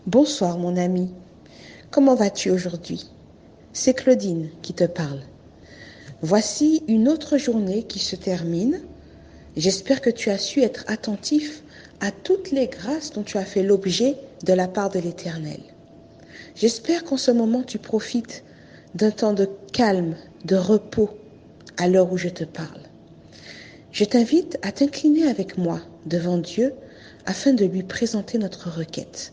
Bonsoir mon ami, comment vas-tu aujourd'hui? C'est Claudine qui te parle. Voici une autre journée qui se termine. J'espère que tu as su être attentif à toutes les grâces dont tu as fait l'objet de la part de l'Éternel. J'espère qu'en ce moment tu profites d'un temps de calme, de repos à l'heure où je te parle. Je t'invite à t'incliner avec moi devant Dieu afin de lui présenter notre requête.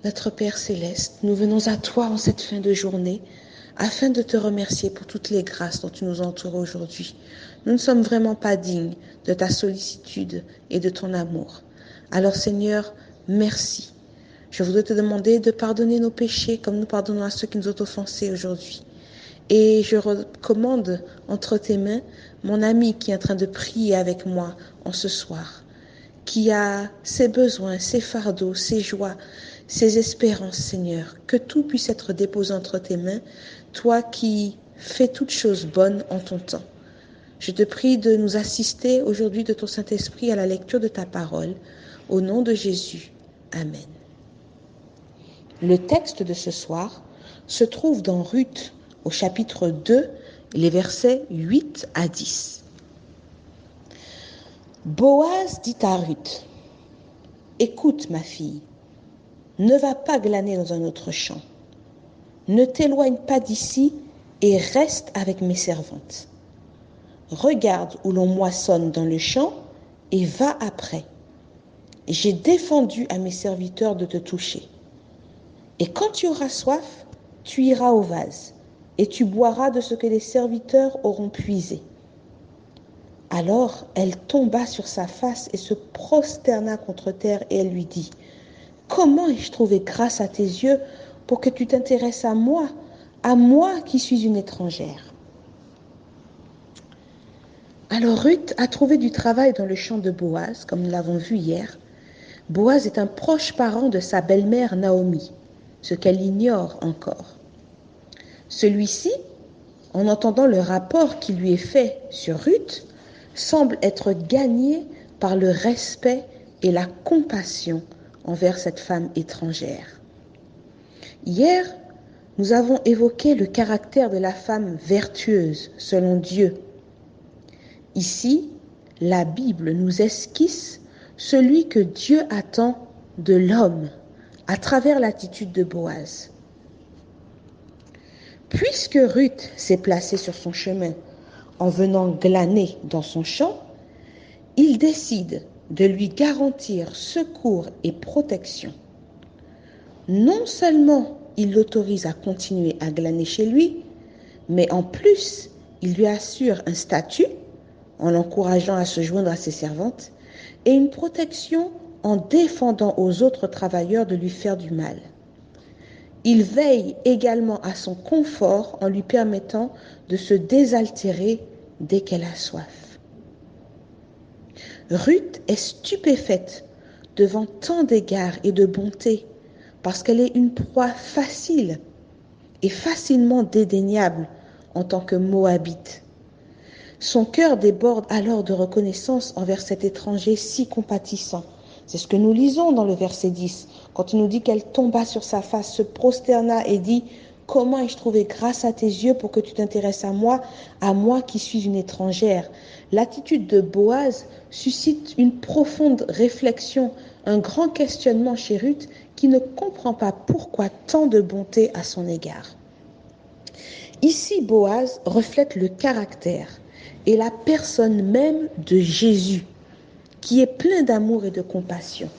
Notre Père céleste, nous venons à toi en cette fin de journée afin de te remercier pour toutes les grâces dont tu nous entoures aujourd'hui. Nous ne sommes vraiment pas dignes de ta sollicitude et de ton amour. Alors Seigneur, merci. Je voudrais te demander de pardonner nos péchés comme nous pardonnons à ceux qui nous ont offensés aujourd'hui. Et je recommande entre tes mains mon ami qui est en train de prier avec moi en ce soir, qui a ses besoins, ses fardeaux, ses joies, ses espérances, Seigneur. Que tout puisse être déposé entre tes mains, toi qui fais toutes choses bonnes en ton temps. Je te prie de nous assister aujourd'hui de ton Saint-Esprit à la lecture de ta parole. Au nom de Jésus. Amen. Le texte de ce soir se trouve dans Ruth au chapitre 2, les versets 8 à 10. Boaz dit à Ruth, « Écoute ma fille, ne va pas glaner dans un autre champ. Ne t'éloigne pas d'ici et reste avec mes servantes. Regarde où l'on moissonne dans le champ et va après. J'ai défendu à mes serviteurs de te toucher. Et quand tu auras soif, tu iras au vase et tu boiras de ce que les serviteurs auront puisé. » Alors elle tomba sur sa face et se prosterna contre terre et elle lui dit, « Comment ai-je trouvé grâce à tes yeux pour que tu t'intéresses à moi qui suis une étrangère ?» Alors Ruth a trouvé du travail dans le champ de Boaz, comme nous l'avons vu hier. Boaz est un proche parent de sa belle-mère Naomi, ce qu'elle ignore encore. Celui-ci, en entendant le rapport qui lui est fait sur Ruth, semble être gagné par le respect et la compassion envers cette femme étrangère. Hier, nous avons évoqué le caractère de la femme vertueuse selon Dieu. Ici, la Bible nous esquisse celui que Dieu attend de l'homme à travers l'attitude de Boaz. Puisque Ruth s'est placée sur son chemin en venant glaner dans son champ, il décide de lui garantir secours et protection. Non seulement il l'autorise à continuer à glaner chez lui, mais en plus, il lui assure un statut en l'encourageant à se joindre à ses servantes et une protection en défendant aux autres travailleurs de lui faire du mal. Il veille également à son confort en lui permettant de se désaltérer dès qu'elle a soif. Ruth est stupéfaite devant tant d'égards et de bonté parce qu'elle est une proie facile et facilement dédaignable en tant que Moabite. Son cœur déborde alors de reconnaissance envers cet étranger si compatissant. C'est ce que nous lisons dans le verset 10, quand il nous dit qu'elle tomba sur sa face, se prosterna et dit « Comment ai-je trouvé grâce à tes yeux pour que tu t'intéresses à moi qui suis une étrangère ?» L'attitude de Boaz suscite une profonde réflexion, un grand questionnement chez Ruth qui ne comprend pas pourquoi tant de bonté à son égard. Ici, Boaz reflète le caractère et la personne même de Jésus, qui est plein d'amour et de compassion.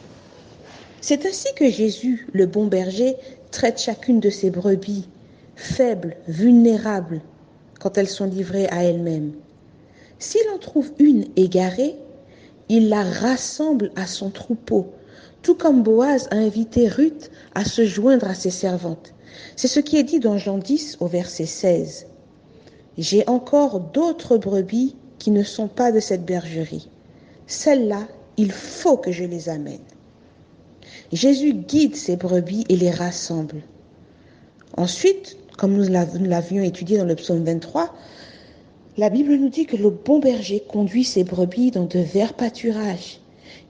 C'est ainsi que Jésus, le bon berger, traite chacune de ses brebis, faibles, vulnérables, quand elles sont livrées à elles-mêmes. S'il en trouve une égarée, il la rassemble à son troupeau, tout comme Boaz a invité Ruth à se joindre à ses servantes. C'est ce qui est dit dans Jean 10 au verset 16. J'ai encore d'autres brebis qui ne sont pas de cette bergerie. Celles-là, il faut que je les amène. Jésus guide ses brebis et les rassemble. Ensuite, comme nous l'avions étudié dans le psaume 23, la Bible nous dit que le bon berger conduit ses brebis dans de verts pâturages.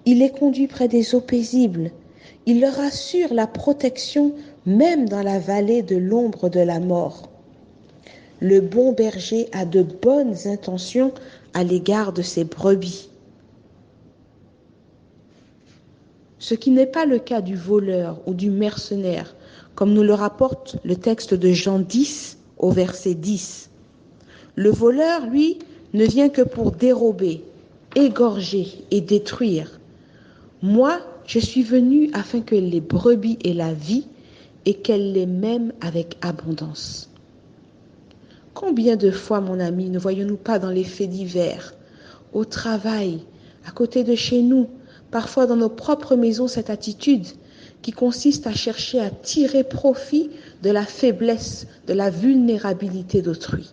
Il les conduit près des eaux paisibles. Il leur assure la protection même dans la vallée de l'ombre de la mort. Le bon berger a de bonnes intentions à l'égard de ses brebis. Ce qui n'est pas le cas du voleur ou du mercenaire, comme nous le rapporte le texte de Jean 10 au verset 10. Le voleur, lui, ne vient que pour dérober, égorger et détruire. Moi, je suis venu afin que les brebis aient la vie et qu'elles les mènent avec abondance. Combien de fois, mon ami, ne voyons-nous pas dans les faits divers, au travail, à côté de chez nous, parfois dans nos propres maisons, cette attitude qui consiste à chercher à tirer profit de la faiblesse, de la vulnérabilité d'autrui.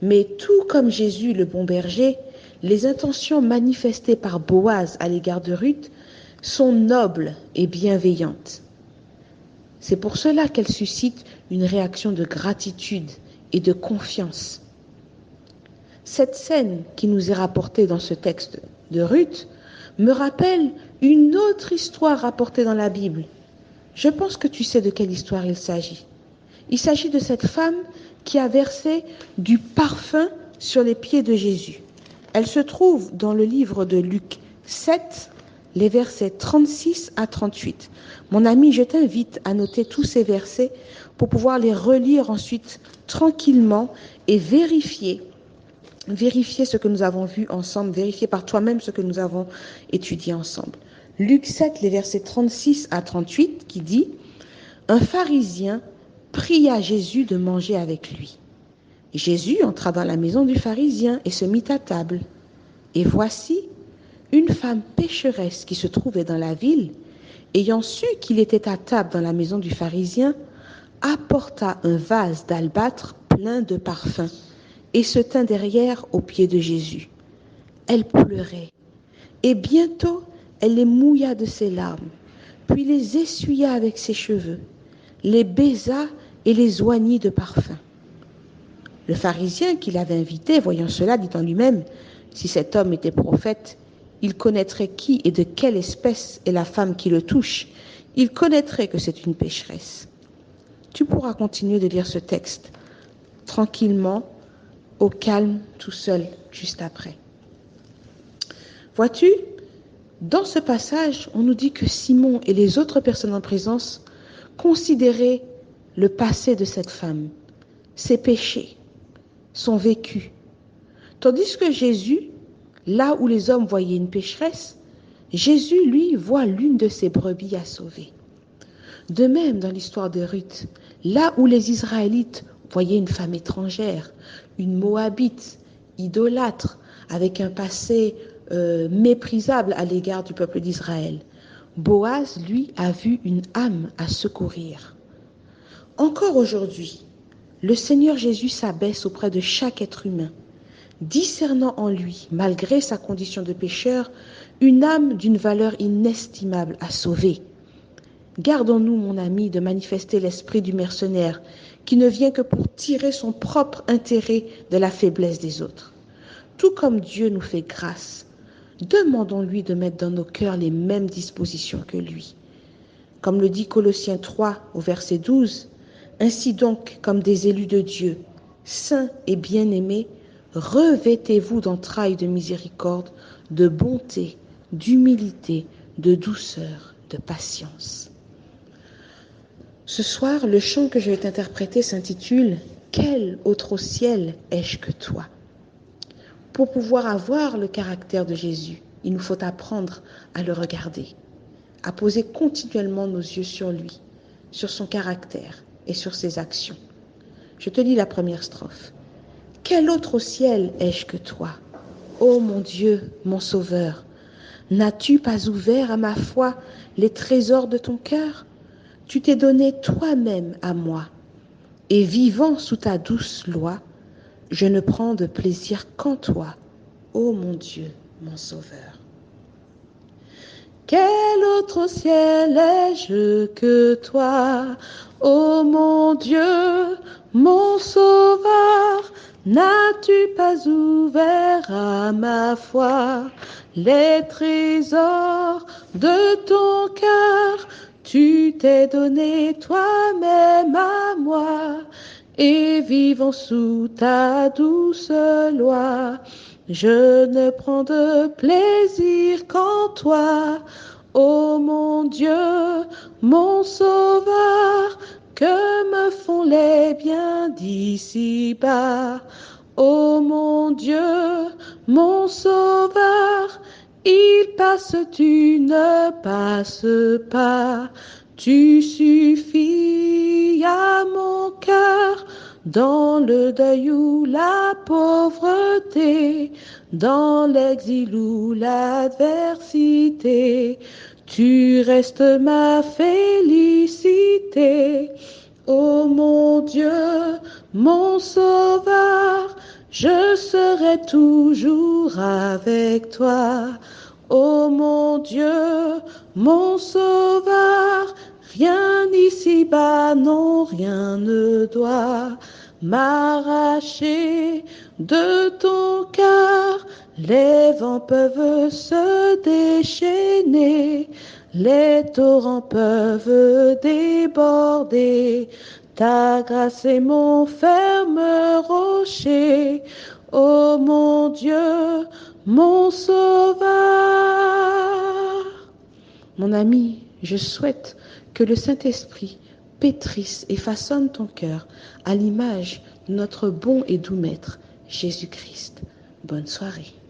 Mais tout comme Jésus, le bon berger, les intentions manifestées par Boaz à l'égard de Ruth sont nobles et bienveillantes. C'est pour cela qu'elles suscitent une réaction de gratitude et de confiance. Cette scène qui nous est rapportée dans ce texte de Ruth me rappelle une autre histoire rapportée dans la Bible. Je pense que tu sais de quelle histoire il s'agit. Il s'agit de cette femme qui a versé du parfum sur les pieds de Jésus. Elle se trouve dans le livre de Luc 7, les versets 36 à 38. Mon ami, je t'invite à noter tous ces versets pour pouvoir les relire ensuite tranquillement et vérifier ce que nous avons vu ensemble, vérifier par toi-même ce que nous avons étudié ensemble. Luc 7, les versets 36 à 38, qui dit « Un pharisien pria Jésus de manger avec lui. Jésus entra dans la maison du pharisien et se mit à table. Et voici, une femme pécheresse qui se trouvait dans la ville, ayant su qu'il était à table dans la maison du pharisien, apporta un vase d'albâtre plein de parfums et se tint derrière aux pieds de Jésus. Elle pleurait, et bientôt elle les mouilla de ses larmes, puis les essuya avec ses cheveux, les baisa et les oignit de parfum. Le pharisien qui l'avait invité, voyant cela, dit en lui-même, si cet homme était prophète, il connaîtrait qui et de quelle espèce est la femme qui le touche. Il connaîtrait que c'est une pécheresse. Tu pourras continuer de lire ce texte tranquillement, au calme, tout seul, juste après. Vois-tu, dans ce passage, on nous dit que Simon et les autres personnes en présence considéraient le passé de cette femme, ses péchés, son vécu. Tandis que Jésus, là où les hommes voyaient une pécheresse, Jésus, lui, voit l'une de ses brebis à sauver. De même, dans l'histoire de Ruth, là où les Israélites voyaient une femme étrangère, une Moabite, idolâtre, avec un passé méprisable à l'égard du peuple d'Israël, Boaz, lui, a vu une âme à secourir. Encore aujourd'hui, le Seigneur Jésus s'abaisse auprès de chaque être humain, discernant en lui, malgré sa condition de pécheur, une âme d'une valeur inestimable à sauver. Gardons-nous, mon ami, de manifester l'esprit du mercenaire qui ne vient que pour tirer son propre intérêt de la faiblesse des autres. Tout comme Dieu nous fait grâce, demandons-lui de mettre dans nos cœurs les mêmes dispositions que lui. Comme le dit Colossiens 3 au verset 12, « Ainsi donc, comme des élus de Dieu, saints et bien-aimés, revêtez-vous d'entrailles de miséricorde, de bonté, d'humilité, de douceur, de patience. » Ce soir, le chant que je vais t'interpréter s'intitule « Quel autre au ciel ai-je que toi ?» Pour pouvoir avoir le caractère de Jésus, il nous faut apprendre à le regarder, à poser continuellement nos yeux sur lui, sur son caractère et sur ses actions. Je te lis la première strophe. « Quel autre au ciel ai-je que toi, ô mon Dieu, mon Sauveur? N'as-tu pas ouvert à ma foi les trésors de ton cœur? Tu t'es donné toi-même à moi, et vivant sous ta douce loi, je ne prends de plaisir qu'en toi, ô mon Dieu, mon Sauveur. Quel autre au ciel ai-je que toi, ô mon Dieu, mon Sauveur? N'as-tu pas ouvert à ma foi les trésors de ton cœur. Tu t'es donné toi-même à moi, et vivons sous ta douce loi. Je ne prends de plaisir qu'en toi, ô mon Dieu, mon Sauveur, que me font les biens d'ici-bas. Ô mon Dieu, mon Sauveur, il passe, tu ne passes pas. Tu suffis à mon cœur dans le deuil ou la pauvreté, dans l'exil ou l'adversité. Tu restes ma félicité. Ô mon Dieu, mon Sauveur, je serai toujours avec toi. Ô mon Dieu, mon Sauveur, rien ici-bas, non, rien ne doit m'arracher de ton cœur. Les vents peuvent se déchaîner, les torrents peuvent déborder. Ta grâce est mon ferme rocher, ô mon Dieu, mon Sauveur. Mon ami, je souhaite que le Saint-Esprit pétrisse et façonne ton cœur à l'image de notre bon et doux Maître, Jésus-Christ. Bonne soirée.